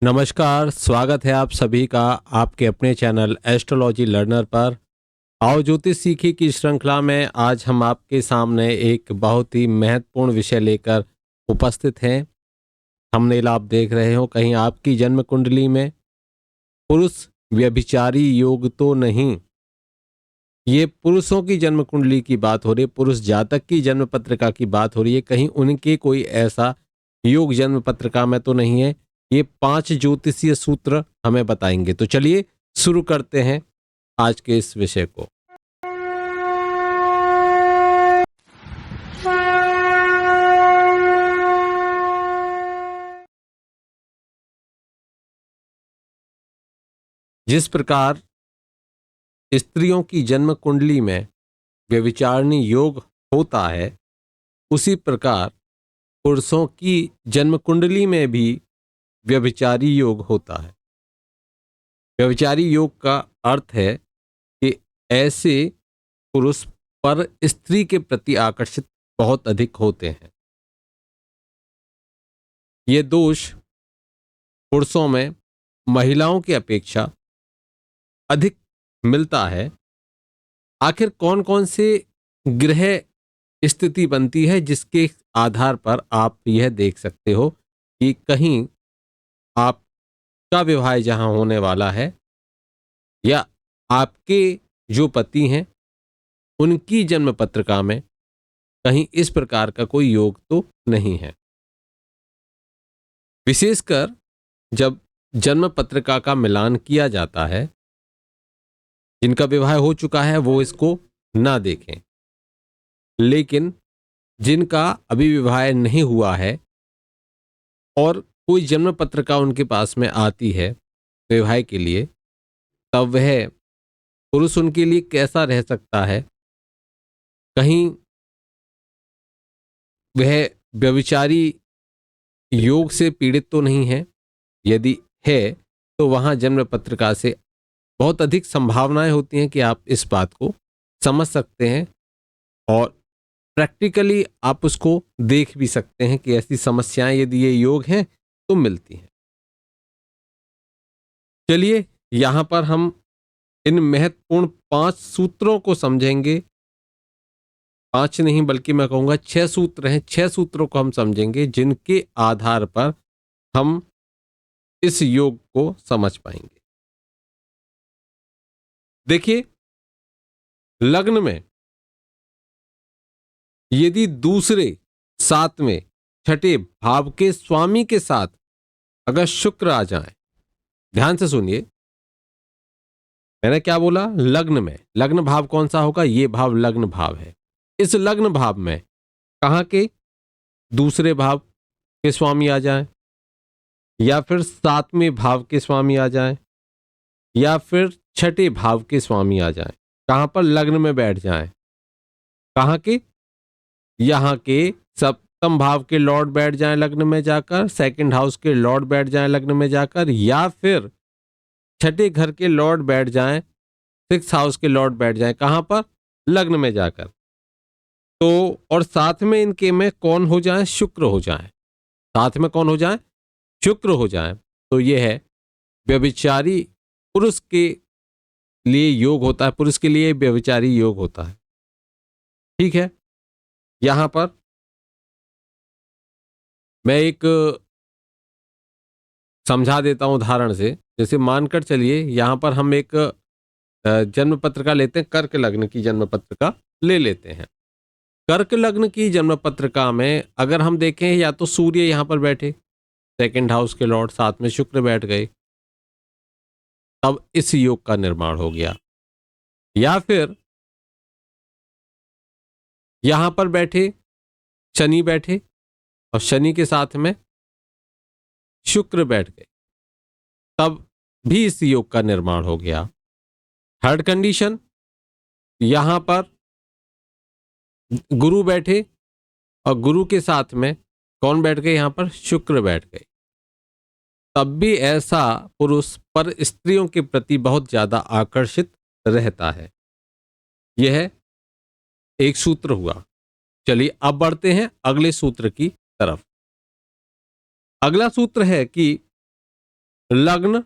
नमस्कार, स्वागत है आप सभी का आपके अपने चैनल एस्ट्रोलॉजी लर्नर पर। आओ ज्योतिष सीखिए की श्रृंखला में आज हम आपके सामने एक बहुत ही महत्वपूर्ण विषय लेकर उपस्थित हैं। थंबनेल आप देख रहे हो, कहीं आपकी जन्म कुंडली में पुरुष व्यभिचारी योग तो नहीं। ये पुरुषों की जन्म कुंडली की बात हो रही है, पुरुष जातक की जन्म पत्रिका की बात हो रही है, कहीं उनके कोई ऐसा योग जन्म पत्रिका में तो नहीं है। ये 5 ज्योतिषीय सूत्र हमें बताएंगे। तो चलिए शुरू करते हैं आज के इस विषय को। जिस प्रकार स्त्रियों की जन्म कुंडली में व्यभिचारिणी योग होता है, उसी प्रकार पुरुषों की जन्म कुंडली में भी व्यभिचारी योग होता है। व्यभिचारी योग का अर्थ है कि ऐसे पुरुष पर स्त्री के प्रति आकर्षित बहुत अधिक होते हैं। ये दोष पुरुषों में महिलाओं की अपेक्षा अधिक मिलता है। आखिर कौन कौन से ग्रह स्थिति बनती है जिसके आधार पर आप यह देख सकते हो कि कहीं आपका विवाह जहां होने वाला है या आपके जो पति हैं उनकी जन्म पत्रिका में कहीं इस प्रकार का कोई योग तो नहीं है। विशेषकर जब जन्म पत्रिका का मिलान किया जाता है, जिनका विवाह हो चुका है वो इसको ना देखें, लेकिन जिनका अभी विवाह नहीं हुआ है और कोई जन्म पत्रिका उनके पास में आती है विवाह के लिए, तब वह पुरुष उनके लिए कैसा रह सकता है। कहीं वह व्यभिचारी योग से पीड़ित तो नहीं है। यदि है तो वहां जन्म पत्रिका से बहुत अधिक संभावनाएं होती हैं कि आप इस बात को समझ सकते हैं और प्रैक्टिकली आप उसको देख भी सकते हैं कि ऐसी समस्याएं यदि ये योग हैं तो मिलती हैं। चलिए यहां पर हम इन महत्वपूर्ण 5 सूत्रों को समझेंगे। 5 नहीं बल्कि मैं कहूंगा 6 सूत्र हैं। 6 सूत्रों को हम समझेंगे जिनके आधार पर हम इस योग को समझ पाएंगे। देखिए, लग्न में यदि दूसरे, सातवें, छठे भाव के स्वामी के साथ अगर शुक्र आ जाए, ध्यान से सुनिए, मैंने क्या बोला? लग्न में लग्न भाव कौन सा होगा? ये भाव लग्न भाव है। इस लग्न भाव में कहां के दूसरे भाव के स्वामी आ जाएं, या फिर 7वें भाव के स्वामी आ जाएं, या फिर छठे भाव के स्वामी आ जाएं, कहां पर? लग्न में बैठ जाएं। कहां के? यहां के सप्तम भाव के लॉर्ड बैठ जाएं लग्न में जाकर, सेकंड हाउस के लॉर्ड बैठ जाएं लग्न में जाकर, या फिर छठे घर के लॉर्ड बैठ जाएं, 6th हाउस के लॉर्ड बैठ जाएं। कहां पर? लग्न में जाकर। तो और साथ में इनके में कौन हो जाए? शुक्र हो जाए। साथ में कौन हो जाए? शुक्र हो जाए। तो यह है व्यभिचारी पुरुष के लिए योग होता है। पुरुष के लिए व्यभिचारी योग होता है। ठीक है, यहां पर मैं एक समझा देता हूं उदाहरण से। जैसे मानकर चलिए यहां पर हम एक जन्म पत्रिका लेते हैं, कर्क लग्न की जन्म पत्रिका ले लेते हैं। कर्क लग्न की जन्म पत्रिका में अगर हम देखें, या तो सूर्य यहां पर बैठे, सेकंड हाउस के लॉर्ड, साथ में शुक्र बैठ गए, तब इस योग का निर्माण हो गया। या फिर यहां पर बैठे शनि बैठे और शनि के साथ में शुक्र बैठ गए, तब भी इस योग का निर्माण हो गया। थर्ड कंडीशन, यहां पर गुरु बैठे और गुरु के साथ में कौन बैठ गए? यहां पर शुक्र बैठ गए, तब भी ऐसा पुरुष पर स्त्रियों के प्रति बहुत ज्यादा आकर्षित रहता है। यह एक सूत्र हुआ। चलिए अब बढ़ते हैं अगले सूत्र की तरफ। अगला सूत्र है कि लग्न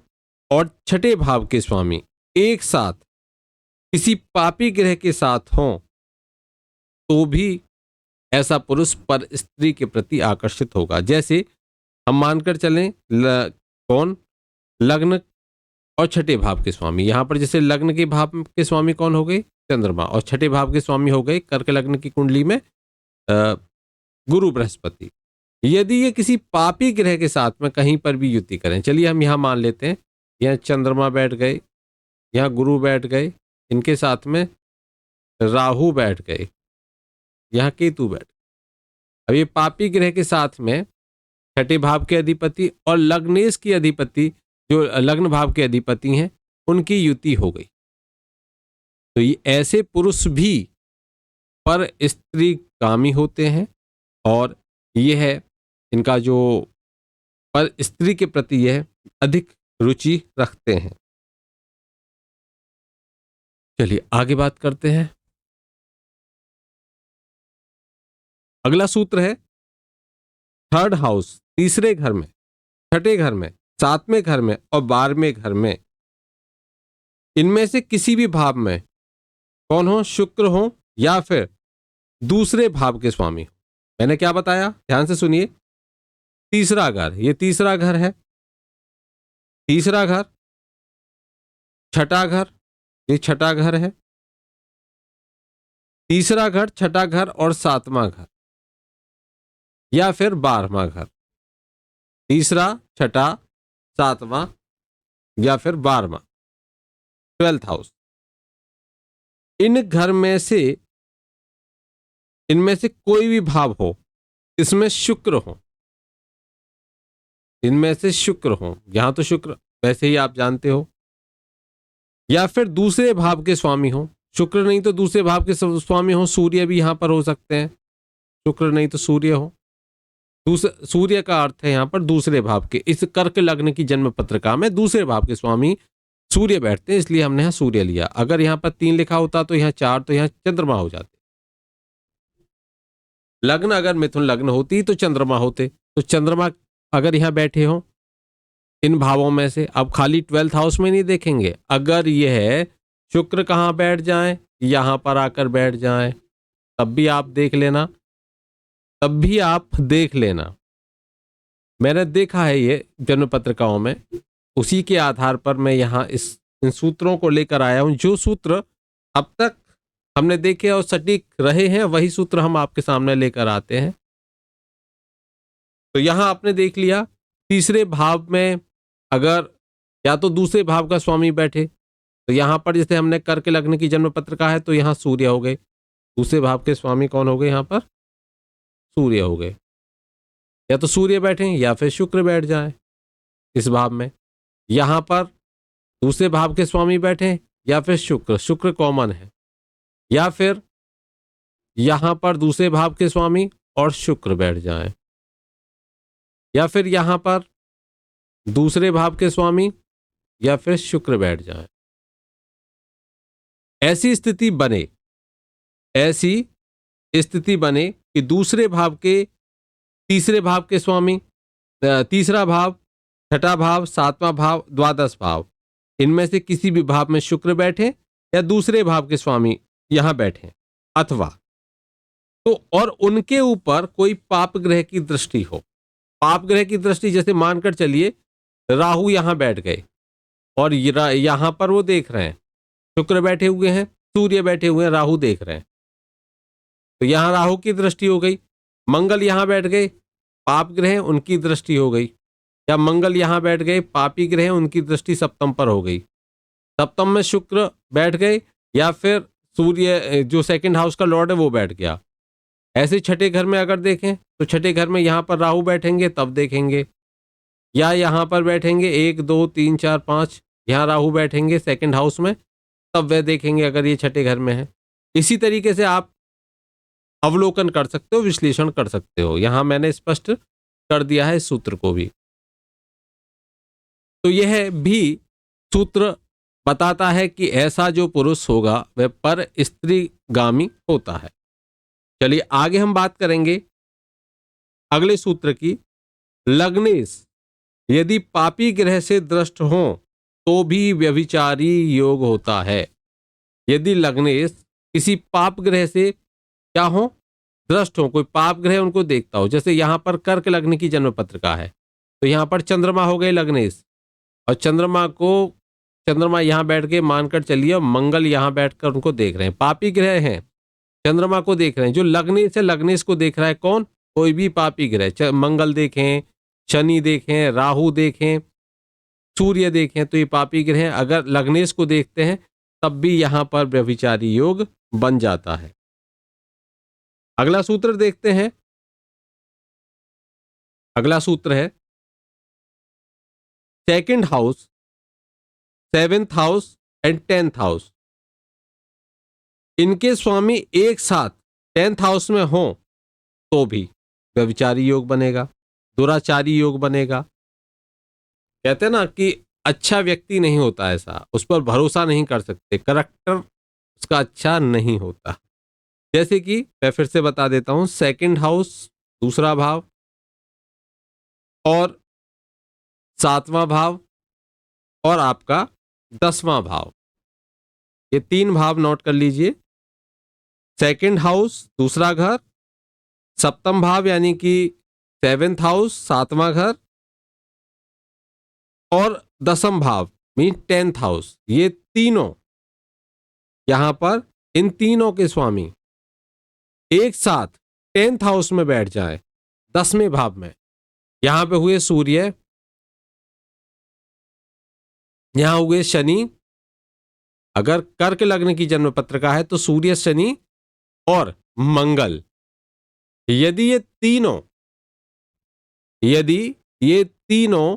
और छठे भाव के स्वामी एक साथ किसी पापी ग्रह के साथ हों तो भी ऐसा पुरुष पर स्त्री के प्रति आकर्षित होगा। जैसे हम मानकर चलें कौन, लग्न और छठे भाव के स्वामी। यहां पर जैसे लग्न के भाव के स्वामी कौन हो गए, चंद्रमा, और छठे भाव के स्वामी हो गए कर्क लग्न की कुंडली में गुरु बृहस्पति। यदि ये किसी पापी ग्रह के साथ में कहीं पर भी युति करें, चलिए हम यहाँ मान लेते हैं, यहाँ चंद्रमा बैठ गए, यहाँ गुरु बैठ गए, इनके साथ में राहु बैठ गए, यहाँ केतु बैठ गए। अब ये पापी ग्रह के साथ में छठे भाव के अधिपति और लग्नेश की अधिपति जो लग्न भाव के अधिपति हैं उनकी युति हो गई। तो ये ऐसे पुरुष भी पर स्त्री कामी होते हैं और यह इनका जो पर स्त्री के प्रति यह अधिक रुचि रखते हैं। चलिए आगे बात करते हैं। अगला सूत्र है थर्ड हाउस, तीसरे घर में, छठे घर में, सातवें घर में और 12वें घर में, इनमें से किसी भी भाव में कौन हो, शुक्र हो या फिर दूसरे भाव के स्वामी हो। मैंने क्या बताया, ध्यान से सुनिए। तीसरा घर, ये तीसरा घर है, तीसरा घर, छठा घर, ये छठा घर है, तीसरा घर, छठा घर और सातवां घर या फिर 12वां घर। तीसरा, छठा, सातवां या फिर 12वां, 12th हाउस। इनमें से कोई भी भाव हो, इसमें शुक्र हो, इनमें से शुक्र हो, यहां तो शुक्र वैसे ही आप जानते हो, या फिर दूसरे भाव के स्वामी हो। शुक्र नहीं तो दूसरे भाव के स्वामी हो, सूर्य भी यहां पर हो सकते हैं, शुक्र नहीं तो सूर्य हो। सूर्य का अर्थ है यहां पर दूसरे भाव के। इस कर्क लग्न की जन्म पत्रिका में दूसरे भाव के स्वामी सूर्य बैठते हैं, इसलिए हमने यहाँ सूर्य लिया। अगर यहाँ पर 3 लिखा होता तो यहाँ 4, तो यहाँ चंद्रमा हो जाते। लग्न अगर मिथुन लग्न होती तो चंद्रमा होते, तो चंद्रमा अगर यहाँ बैठे हो इन भावों में से, अब खाली 12th हाउस में नहीं देखेंगे, अगर यह शुक्र कहाँ बैठ जाए, यहां पर आकर बैठ जाए, तब भी आप देख लेना, तब भी आप देख लेना। मैंने देखा है ये जन्म पत्रिकाओं में, उसी के आधार पर मैं यहाँ इन सूत्रों को लेकर आया हूं। जो सूत्र अब तक हमने देखे और सटीक रहे हैं वही सूत्र हम आपके सामने लेकर आते हैं। तो यहां आपने देख लिया, तीसरे भाव में अगर या तो दूसरे भाव का स्वामी बैठे, तो यहां पर जैसे हमने कर्क लग्न की जन्म पत्रिका है तो यहां सूर्य हो गए, दूसरे भाव के स्वामी कौन हो गए, यहां पर सूर्य हो गए। या तो सूर्य बैठे या फिर शुक्र बैठ जाए इस भाव में, यहां पर दूसरे भाव के स्वामी बैठे या फिर शुक्र कॉमन है, या फिर यहां पर दूसरे भाव के स्वामी और शुक्र बैठ जाए, या फिर यहां पर दूसरे भाव के स्वामी या फिर शुक्र बैठ जाए। ऐसी स्थिति बने कि दूसरे भाव के तीसरे भाव के स्वामी, तीसरा भाव, छठा भाव, सातवां भाव, द्वादश भाव, इनमें से किसी भी भाव में शुक्र बैठे या दूसरे भाव के स्वामी यहां बैठे, अथवा तो और उनके ऊपर कोई पाप ग्रह की दृष्टि हो। पाप ग्रह की दृष्टि जैसे मानकर चलिए राहु यहां बैठ गए और यहां पर वो देख रहे हैं, शुक्र बैठे हुए हैं, सूर्य बैठे हुए हैं, राहु देख रहे हैं, तो यहां राहु की दृष्टि हो गई। मंगल यहां बैठ गए, पाप ग्रह उनकी दृष्टि हो गई, या मंगल यहां बैठ गए, पापी ग्रह उनकी दृष्टि सप्तम पर हो गई। सप्तम में शुक्र बैठ गए या फिर सूर्य जो सेकंड हाउस का लॉर्ड है वो बैठ गया। ऐसे छठे घर में अगर देखें तो छठे घर में यहां पर राहु बैठेंगे तब देखेंगे, या यहां पर बैठेंगे 1 2 3 4 5, यहां राहु बैठेंगे सेकंड हाउस में तब वह देखेंगे अगर ये छठे घर में है। इसी तरीके से आप अवलोकन कर सकते हो, विश्लेषण कर सकते हो। यहां मैंने स्पष्ट कर दिया है इस सूत्र को भी। तो यह भी सूत्र बताता है कि ऐसा जो पुरुष होगा वह पर स्त्रीगामी होता है। चलिए आगे हम बात करेंगे अगले सूत्र की। लग्नेश यदि पापी ग्रह से दृष्ट हो तो भी व्यभिचारी योग होता है। यदि लग्नेश किसी पाप ग्रह से क्या हो, दृष्ट हो, कोई पाप ग्रह उनको देखता हो, जैसे यहां पर कर्क लग्न की जन्म पत्रिका है तो यहां पर चंद्रमा हो गए लग्नेश, और चंद्रमा यहां बैठ के मानकर चलिए मंगल यहां बैठकर उनको देख रहे हैं, पापी ग्रह हैं, चंद्रमा को देख रहे हैं। जो लग्नेश है लग्नेश को देख रहा है कौन, कोई भी पापी ग्रह, मंगल देखें, शनि देखें, राहु देखें, सूर्य देखें, तो ये पापी ग्रह हैं। अगर लग्नेश को देखते हैं तब भी यहां पर व्यभिचारी योग बन जाता है। अगला सूत्र देखते हैं। अगला सूत्र है second house, seventh house and tenth house, इनके स्वामी एक साथ टेंथ हाउस में हो तो भी व्यभिचारी योग बनेगा, दुराचारी योग बनेगा। कहते हैं ना कि अच्छा व्यक्ति नहीं होता, ऐसा उस पर भरोसा नहीं कर सकते, करैक्टर उसका अच्छा नहीं होता। जैसे कि मैं फिर से बता देता हूं, सेकंड हाउस दूसरा भाव और सातवां भाव और आपका 10वां भाव, ये 3 भाव नोट कर लीजिए। सेकंड हाउस दूसरा घर, सप्तम भाव यानी कि सेवेंथ हाउस सातवां घर, और 10वां भाव मीन 10th हाउस, ये तीनों यहां पर इन तीनों के स्वामी एक साथ 10th हाउस में बैठ जाए, 10वें भाव में। यहां पे हुए सूर्य, यहां हुए शनि, अगर कर्क लग्न की जन्म पत्रिका है तो सूर्य शनि और मंगल, यदि ये तीनों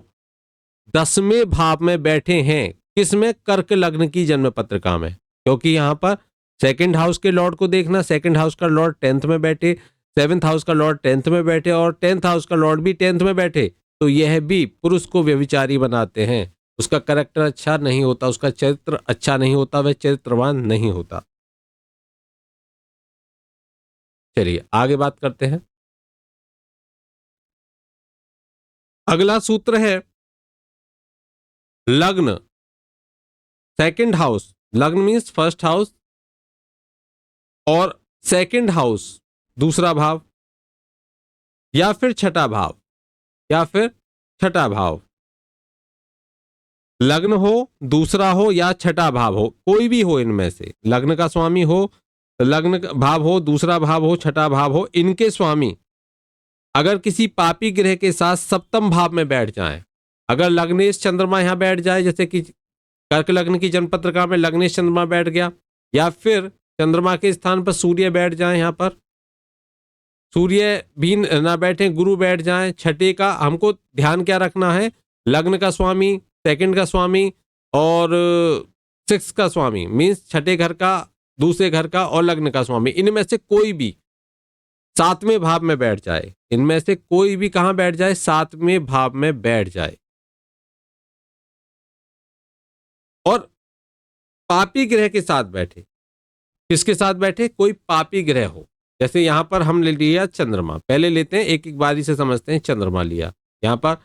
10वें भाव में बैठे हैं, किसमें, कर्क लग्न की जन्म पत्रिका में, क्योंकि यहां पर सेकंड हाउस के लॉर्ड को देखना, सेकंड हाउस का लॉर्ड 10th में बैठे, सेवेंथ हाउस का लॉर्ड 10th में बैठे और 10th हाउस का लॉर्ड भी 10th में बैठे, तो यह भी पुरुष को व्यभिचारी बनाते हैं। उसका करैक्टर अच्छा नहीं होता, उसका चरित्र अच्छा नहीं होता, वह चरित्रवान नहीं होता। चलिए आगे बात करते हैं। अगला सूत्र है लग्न, सेकंड हाउस, लग्न मीन्स फर्स्ट हाउस, और सेकंड हाउस दूसरा भाव या फिर छठा भाव, या फिर छठा भाव, लग्न हो, दूसरा हो या छठा भाव हो, कोई भी हो इनमें से, लग्न का स्वामी हो, लग्न का भाव हो, दूसरा भाव हो, छठा भाव हो, इनके स्वामी अगर किसी पापी ग्रह के साथ सप्तम भाव में बैठ जाएं, अगर लग्नेश चंद्रमा यहां बैठ जाए, जैसे कि कर्क लग्न की जन्म पत्रिका में लग्नेश चंद्रमा बैठ गया, या फिर चंद्रमा के स्थान पर सूर्य बैठ जाए, यहां पर सूर्य भी ना बैठे, गुरु बैठ जाए, छठे का हमको ध्यान क्या रखना है, लग्न का स्वामी, सेकंड का स्वामी और 6 का स्वामी, मीन्स छठे घर का, दूसरे घर का और लग्न का स्वामी, इनमें से कोई भी 7वें भाव में बैठ जाए, इनमें से कोई भी कहां बैठ जाए, 7वें भाव में बैठ जाए, और पापी ग्रह के साथ बैठे, किसके साथ बैठे, कोई पापी ग्रह हो, जैसे यहां पर हम ले लिया चंद्रमा, पहले लेते हैं एक एक बारी से समझते हैं। चंद्रमा लिया यहां पर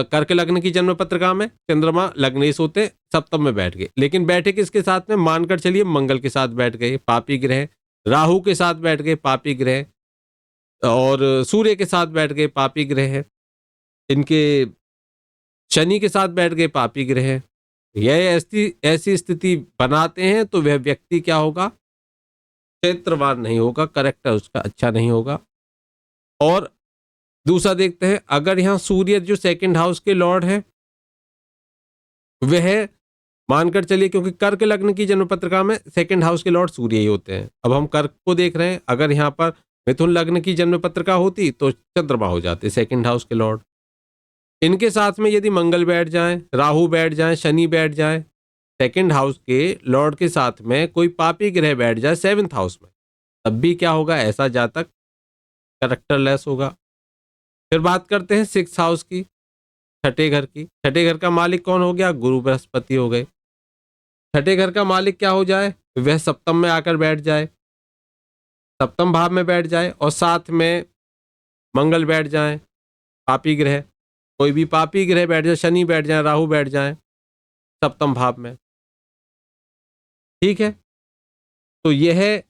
कर्क लग्न की जन्म पत्रिका में चंद्रमा लग्नेश होते सप्तम में बैठ गए, लेकिन बैठे किसके साथ में, मानकर चलिए मंगल के साथ बैठ गए पापी ग्रह, राहु के साथ बैठ गए पापी ग्रह, और सूर्य के साथ बैठ गए पापी ग्रह है, इनके शनि के साथ बैठ गए पापी ग्रह है। यह ऐसी स्थिति बनाते हैं तो वह व्यक्ति क्या होगा, चरित्रवान नहीं होगा, करेक्टर उसका अच्छा नहीं होगा। और दूसरा देखते हैं, अगर यहां सूर्य जो सेकंड हाउस के लॉर्ड है वह मानकर चलिए, क्योंकि कर्क लग्न की जन्म पत्रिका में सेकंड हाउस के लॉर्ड सूर्य ही होते हैं, अब हम कर्क को देख रहे हैं, अगर यहां पर मिथुन लग्न की जन्म पत्रिका होती तो चंद्रमा हो जाते सेकंड हाउस के लॉर्ड। इनके साथ में यदि मंगल बैठ जाए, राहु बैठ जाए, शनि बैठ जाए, सेकंड हाउस के लॉर्ड के साथ में कोई पापी ग्रह बैठ जाए 7th हाउस में, तब भी क्या होगा, ऐसा जातक कैरेक्टरलेस होगा। फिर बात करते हैं 6th हाउस की, छठे घर की। छठे घर का मालिक कौन हो गया, गुरु बृहस्पति हो गए। छठे घर का मालिक क्या हो जाए, वह सप्तम में आकर बैठ जाए, सप्तम भाव में बैठ जाए, और साथ में मंगल बैठ जाए पापी ग्रह, कोई भी पापी ग्रह बैठ जाए, शनि बैठ जाए, राहु बैठ जाए सप्तम भाव में, ठीक है, तो यह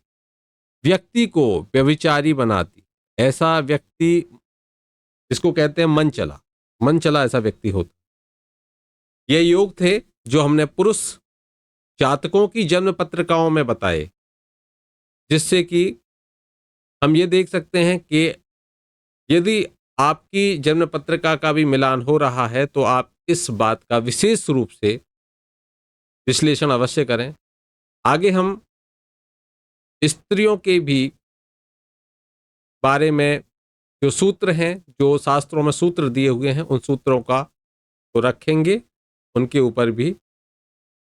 व्यक्ति को व्यभिचारी बनाती। ऐसा व्यक्ति, इसको कहते हैं मन चला ऐसा व्यक्ति होता। ये योग थे जो हमने पुरुष जातकों की जन्म पत्रिकाओं में बताए, जिससे कि हम ये देख सकते हैं कि यदि आपकी जन्म पत्रिका का भी मिलान हो रहा है तो आप इस बात का विशेष रूप से विश्लेषण अवश्य करें। आगे हम स्त्रियों के भी बारे में जो सूत्र हैं, जो शास्त्रों में सूत्र दिए हुए हैं, उन सूत्रों का तो रखेंगे, उनके ऊपर भी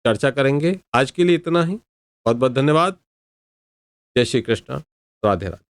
चर्चा करेंगे। आज के लिए इतना ही। बहुत बहुत धन्यवाद। जय श्री कृष्ण। राधे राधे।